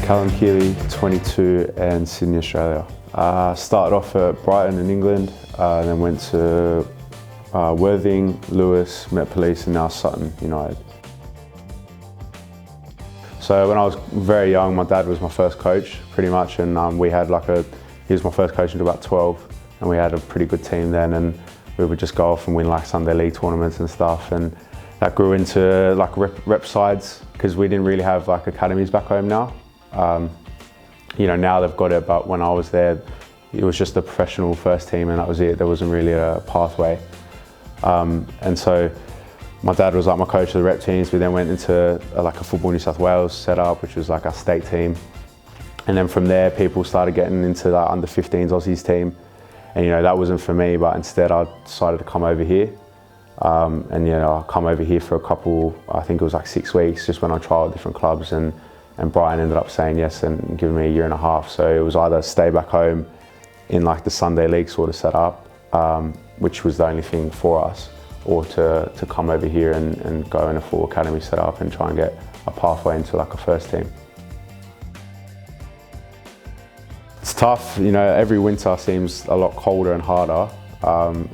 Callum Kealy, 22, and Sydney, Australia. Started off at Brighton in England, then went to Worthing, Lewis, Met Police, and now Sutton United. So when I was very young, my dad was my first coach, pretty much, and he was my first coach until about 12, and we had a pretty good team then, and we would just go off and win like Sunday league tournaments and stuff, and that grew into like rep sides, because we didn't really have like academies back home now. Now they've got it, but when I was there, it was just a professional first team and that was it. There wasn't really a pathway. And so my dad was like my coach of the rep teams. We then went into like a Football New South Wales setup, which was like our state team. And then from there, people started getting into that under 15s Aussies team. And that wasn't for me, but instead I decided to come over here. I come over here for a couple, I think it was like 6 weeks, just when I tried different clubs, and Brian ended up saying yes and giving me a year and a half. So it was either stay back home in like the Sunday league sort of setup, which was the only thing for us, or to come over here and go in a full academy setup and try and get a pathway into like a first team. It's tough, every winter seems a lot colder and harder,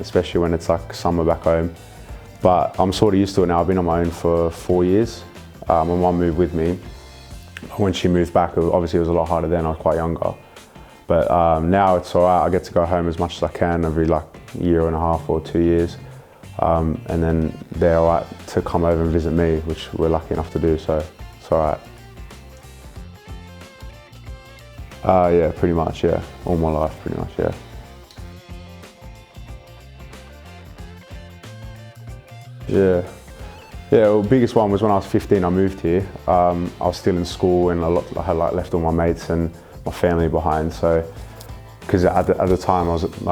especially when it's like summer back home. But I'm sort of used to it now. I've been on my own for 4 years. My mum moved with me. When she moved back, obviously it was a lot harder then, I was quite younger. But now it's all right, I get to go home as much as I can every like year and a half or 2 years. And then they're all right to come over and visit me, which we're lucky enough to do, so it's all right. Yeah, pretty much, yeah. All my life, pretty much, yeah. Yeah. Yeah, well, the biggest one was when I was 15, I moved here. I was still in school and I had like left all my mates and my family behind. So, because at the time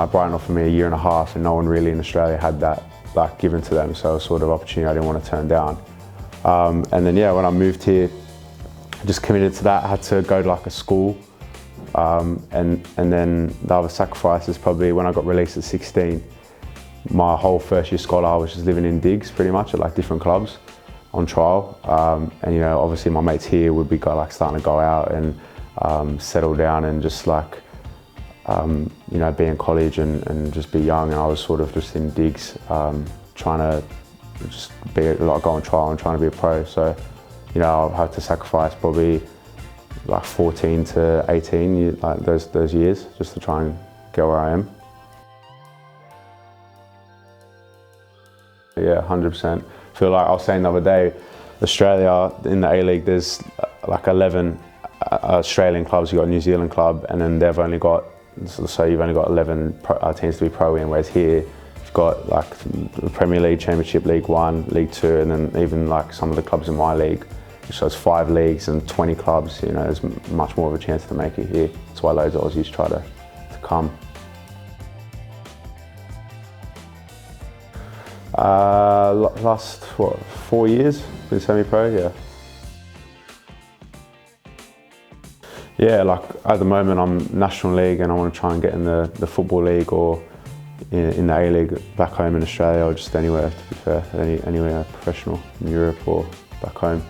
Brian offered me a year and a half, and no one really in Australia had that like given to them. So it was sort of opportunity I didn't want to turn down. And then yeah, when I moved here, I just committed to that. I had to go to like a school. And then the other sacrifice is probably when I got released at 16. My whole first year scholar, I was just living in digs pretty much at like different clubs on trial. And obviously my mates here would be starting to go out and settle down and just like, be in college and just be young. And I was sort of just in digs, trying to just go on trial and trying to be a pro. So, I've had to sacrifice probably like 14 to 18, like those years, just to try and get where I am. Yeah, 100%. I feel like I was saying the other day, Australia in the A-League, there's like 11 Australian clubs. You've got a New Zealand club, and then you've only got 11 teams to be pro in, whereas here you've got like the Premier League, Championship, League One, League Two, and then even like some of the clubs in my league, which has 5 leagues and 20 clubs. There's much more of a chance to make it here. That's why loads of Aussies try to come. Last 4 years been semi-pro, yeah. Yeah, like at the moment I'm National League and I want to try and get in the Football League or in the A-League back home in Australia, or just anywhere, to be fair, anywhere professional in Europe or back home.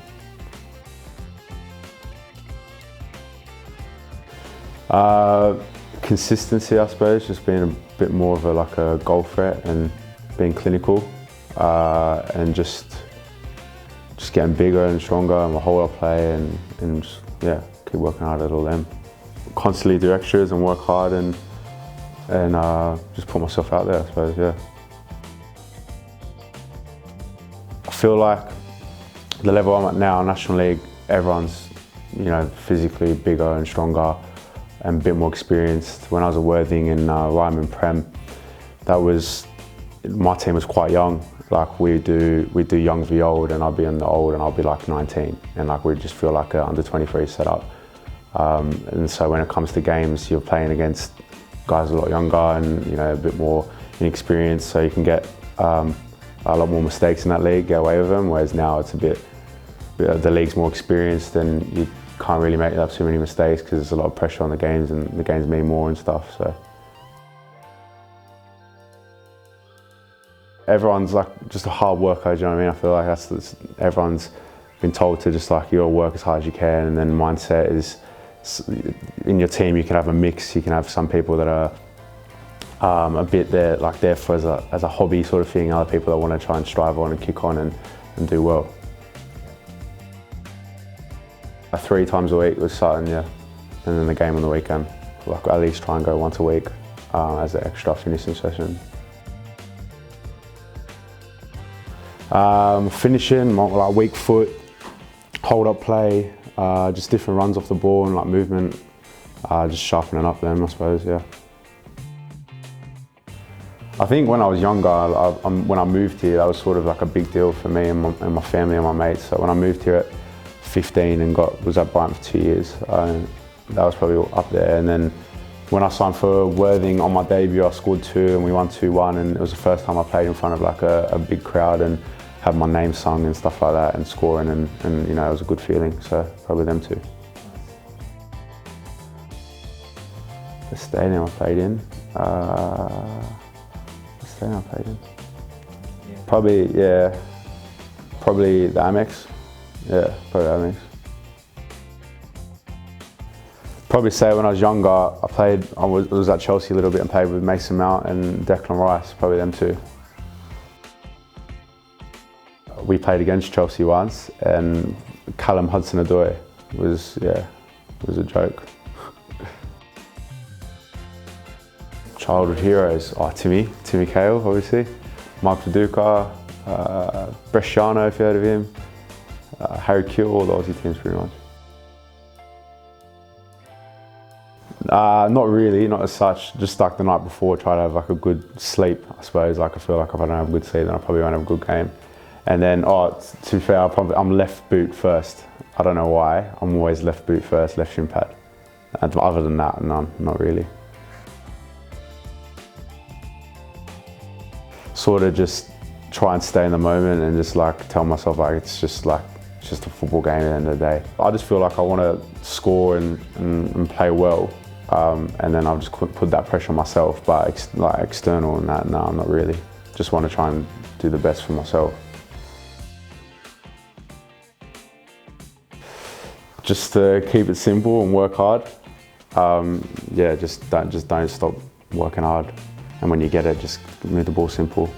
Consistency, I suppose, just being a bit more of a goal threat and being clinical, and just getting bigger and stronger in my whole play, and just, yeah, keep working hard at all them. Constantly do extras and work hard and just put myself out there, I suppose, yeah. I feel like the level I'm at now, National League, everyone's physically bigger and stronger and a bit more experienced. When I was at Worthing in Ryman Prem, my team was quite young. Like we do young v old, and I'll be in the old and I'll be like 19, and like we just feel like an under 23 setup. And so when it comes to games, you're playing against guys a lot younger and a bit more inexperienced, so you can get a lot more mistakes in that league, get away with them. Whereas now it's the league's more experienced and you can't really make up too many mistakes because there's a lot of pressure on the games and the games mean more and stuff. So. Everyone's like just a hard worker, do you know what I mean? I feel like everyone's been told to just like, you gotta work as hard as you can, and then mindset is in your team you can have a mix. You can have some people that are a bit there for as a hobby sort of thing, other people that want to try and strive on and kick on and do well. 3 times a week was starting, yeah, and then the game on the weekend. Like at least try and go once a week as an extra finishing session. Finishing, like weak foot, hold up play, just different runs off the ball and like movement, just sharpening up them, I suppose, yeah. I think when I was younger, when I moved here, that was sort of like a big deal for me and my family and my mates. So when I moved here at 15 and was at Brighton for 2 years, that was probably up there. And then when I signed for Worthing on my debut, I scored 2 and we won 2-1, and it was the first time I played in front of like a big crowd and had my name sung and stuff like that and scoring, and you know, it was a good feeling. So probably them 2. The stadium I played in. Probably the Amex. Yeah, probably the Amex. Probably say when I was younger, I was at Chelsea a little bit and played with Mason Mount and Declan Rice, probably them 2. We played against Chelsea once, and Callum Hudson-Odoi was a joke. Childhood heroes, Timmy Cahill, obviously, Mark Viduka, Bresciano, if you heard of him, Harry Kewell, all the Aussie teams pretty much. Not really, not as such, just like the night before, try to have like a good sleep, I suppose. Like I feel like if I don't have a good sleep, then I probably won't have a good game. And then, to be fair, I'm left boot first. I don't know why, I'm always left boot first, left shin pad. And other than that, no, not really. Sort of just try and stay in the moment and just like tell myself like it's just a football game at the end of the day. I just feel like I want to score and play well, and then I'll just put that pressure on myself. But like external and that, no, I'm not really. Just want to try and do the best for myself. Just to keep it simple and work hard. Yeah, just don't stop working hard. And when you get it, just move the ball simple.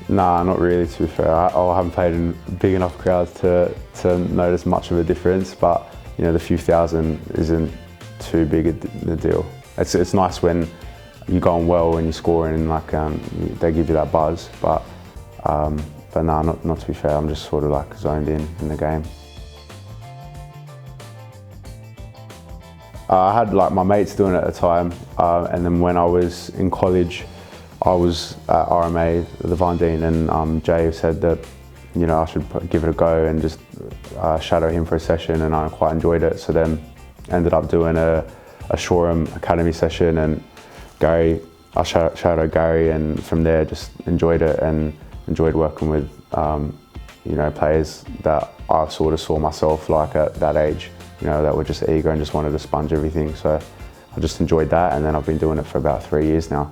Nah, not really, to be fair. I haven't played in big enough crowds to notice much of a difference, but you know, the few thousand isn't too big a deal. It's nice when you're going well and you're scoring and like they give you that buzz, but nah, not to be fair. I'm just sort of like zoned in the game. I had like my mates doing it at the time, and then when I was in college, I was at RMA, the Van Dien, and Jay said that, you know, I should give it a go and just shadow him for a session, and I quite enjoyed it. So then ended up doing a Shoreham Academy session, and I shadowed Gary, and from there just enjoyed it and enjoyed working with, you know, players that I sort of saw myself like at that age. You know, that were just eager and just wanted to sponge everything. So I just enjoyed that, and then I've been doing it for about 3 years now.